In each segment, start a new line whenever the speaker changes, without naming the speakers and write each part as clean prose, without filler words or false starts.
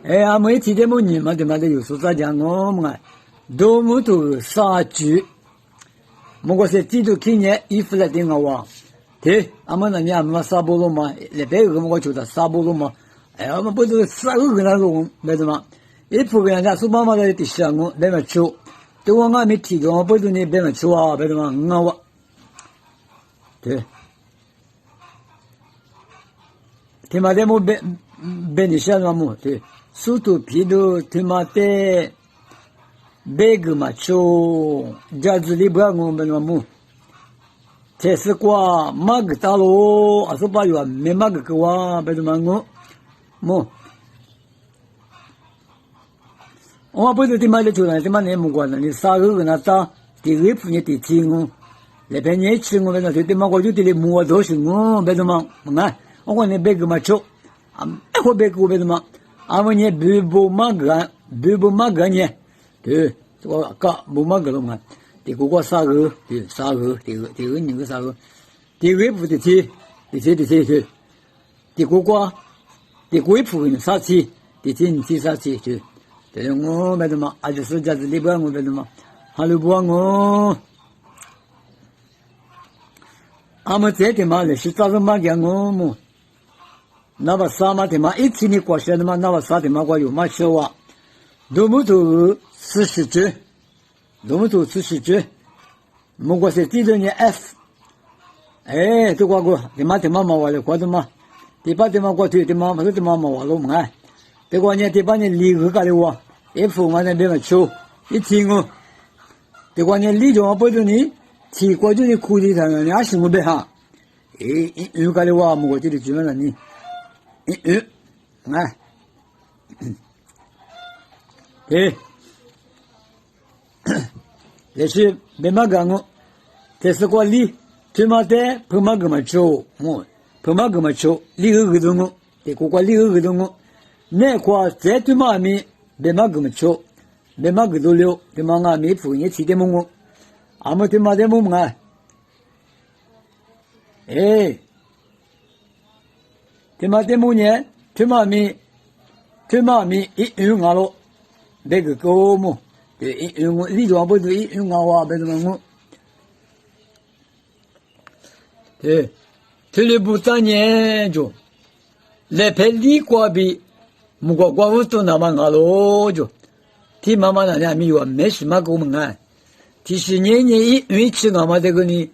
阿妹提的么你嘛，对嘛的有说啥讲我们啊，多么多杀猪，我是记住去年衣服来订我，对，阿们那年嘛杀波罗嘛，那边有个我觉得杀波罗嘛，我们不是杀个那种，没什么，一副个人家苏妈妈的想我，别么吃，对我俺没提过，我不是你别么吃啊，别什么我，对。听嘛的么别你想么对，苏图皮都听嘛的，别个嘛抽，家子里不要我们么，这是瓜马个大喽，阿说把有没马个瓜，别什么我不是听嘛的就来听嘛的么瓜呢，你啥个那啥，第二副你第七我，那边你吃我那就听嘛我就得摸多是我，别什么我讲你别个嘛抽，我别个别什么，们你不嘛个呢，对，我搞不嘛个了嘛，这个啥个，对啥个，这个你个啥个，这个不的题，对，这个不的啥题，你题啥题对，对我别什么，就是家子里边我别什么，哈喽不我。们这的嘛是早上嘛讲我们。那么啥嘛的嘛，一天你过些的嘛，那么啥的嘛，我有嘛吃哇，多么多40只，莫过是第二年 F， 这个的嘛我来过的嘛，第八的嘛过去的嘛，不是的嘛我老嘛，这个呢第八年离个的哇，F 嘛那边嘛吃，一天哦，这个呢离着不着你，提过就你苦的他你还是我别哈，有个的哇，莫过这里主要了你。也是别嘛讲我，这是个理，对嘛的，不嘛个嘛做，不嘛个嘛做，理个东我，这个理个东我，那块在对嘛面，别嘛个嘛做，别嘛个都了，对嘛俺没付也吃的么我，们对嘛的么啊，对嘛的么呢？对嘛咪一用啊咯，那个高么？对，一用你就不对，一用啊哇，别什么我，对，这里不3年就，来陪你过比，木过过不都那么啊咯就，听妈妈那里没有没什么给我们啊，其实年一运气啊嘛这个呢，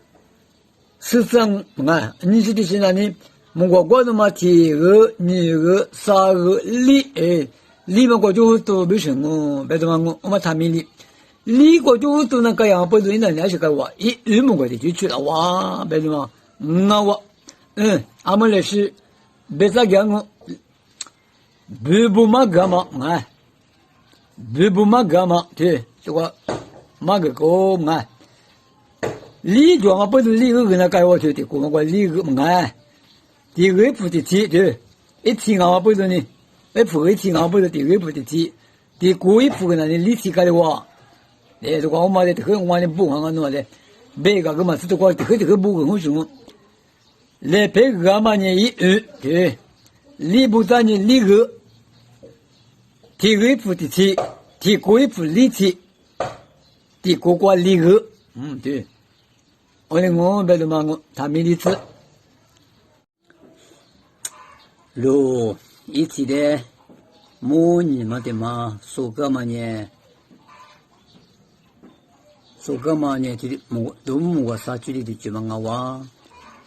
是这样啊，你是的是哪里？我的嘛，第二、2、3、李嘛我就都没什么，别的嘛我谈没理，李我就都那个样，不是那人是个我，我的就去了哇，别的嘛，俺们那是别啥讲我，不嘛干嘛不嘛干嘛，对，这个嘛个狗嘛，李庄啊不是李个那个我去的，我李个嘛。第二步的题对，一题我不是呢，一步一题我不是第二步的题，第过一步的那你理题干的话，这个我妈的这个我的不好弄的，别个嘛是这个这个不很什么，来别个嘛呢对，理不单呢理个，第二步的题，第过一步理题，第过理个，对，我别的嘛我他没理词。路一起的模拟嘛的嘛，说个嘛呢，这都我杀猪的就嘛哇，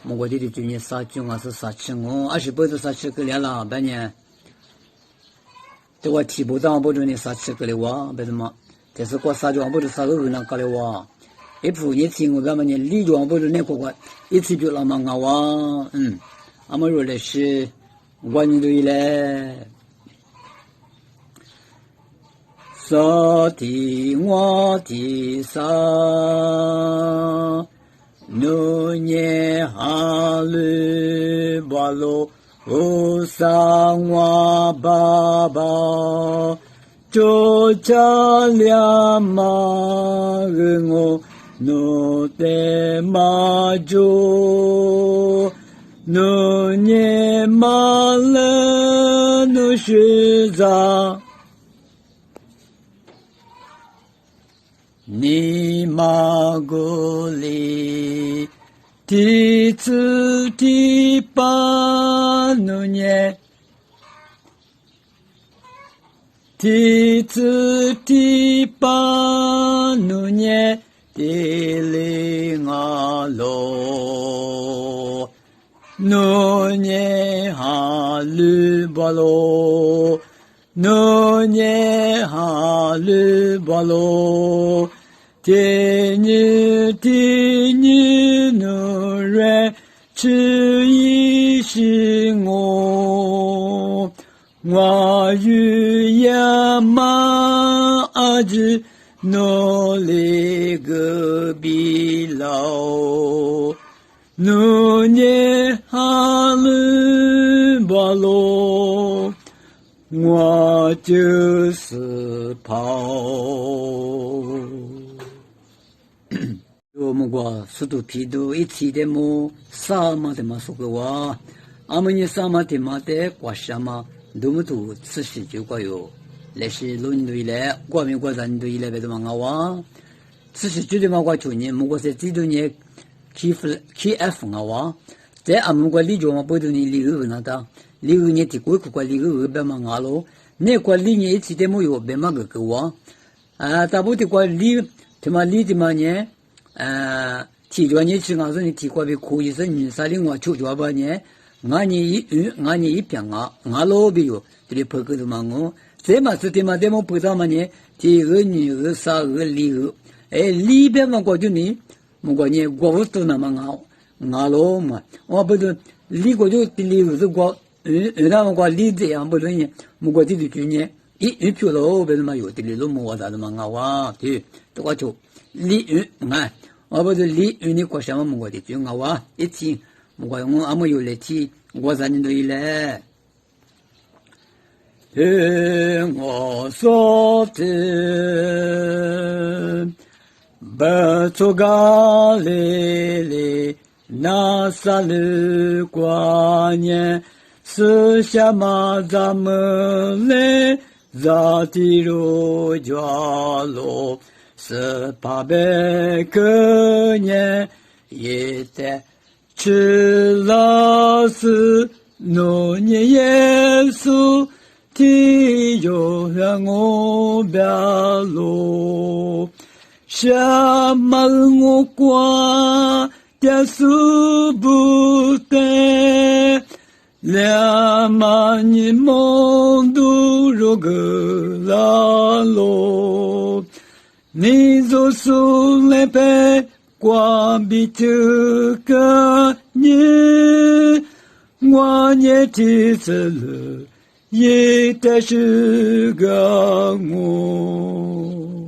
我的就呢杀猪是杀吃我，20不是杀吃个了半年，这我提不到不准你杀吃个了哇，别什么，这是我杀猪不是杀个那个了哇，一副一提我干嘛呢，李庄不是那个一提就那么哇，俺们说的是。我你对嘞，沙地我地沙，努年哈鲁巴罗，乌桑我爸爸，就家两马我努得马就。奴年马了奴是咋？你马古里第次第八奴年，第次第八奴年第零阿罗。奴年哈鲁巴罗，奴年哈鲁巴罗，天女奴人吃一心我，我与呀嘛阿子努力个比老。奴年哈鲁巴罗，我就是跑。我们个速度皮度一起的么，啥嘛的嘛说个话，阿们你啥嘛的嘛的，挂什么，多么多此时就个哟，那是轮对了，国民国人对了，别的嘛话，此时就的嘛个去年，么个是几多年。KF nga wa te amu kwa li jo ma po tu ni li gu na ta li gu ni ti ko kwa li gu be ma nga lo ne kwa li ni ti te mo yo be ma ga wa ta bu ti kwa li te ma nye ti jo ni chi nga zo ni ti kwa be ko yi se ni sa li wa chu jo ba nye nga ni yi pya nga lo bi yo ti po ku ma ngo te ma su te ma de mo pu ta ma nye ti ge ni ge sa ge li gu li be ma kwa ju ni 뭔가 니 고부터 나망아 나로마 어버도 리고도 리고도 고 에나가 리데 안버더니 뭔가 디디 주니 이 표로 베마 요들로 모와다도 망아와 디 똑같죠 리나 어버도 리니 고샤마 뭔가 디 중아와 이치 뭔가 용 아무 요레티 고자님도 일래 응어소테 Batoga lele nasalu kwanye sishama zamle zatiro jalo sepabe kenye yete chilas no nye yesu ti yo hango bialo下门我挂的是不得，两万年梦都如个拉罗，你就是来陪挂比这个你，我也记着了，也得是个我。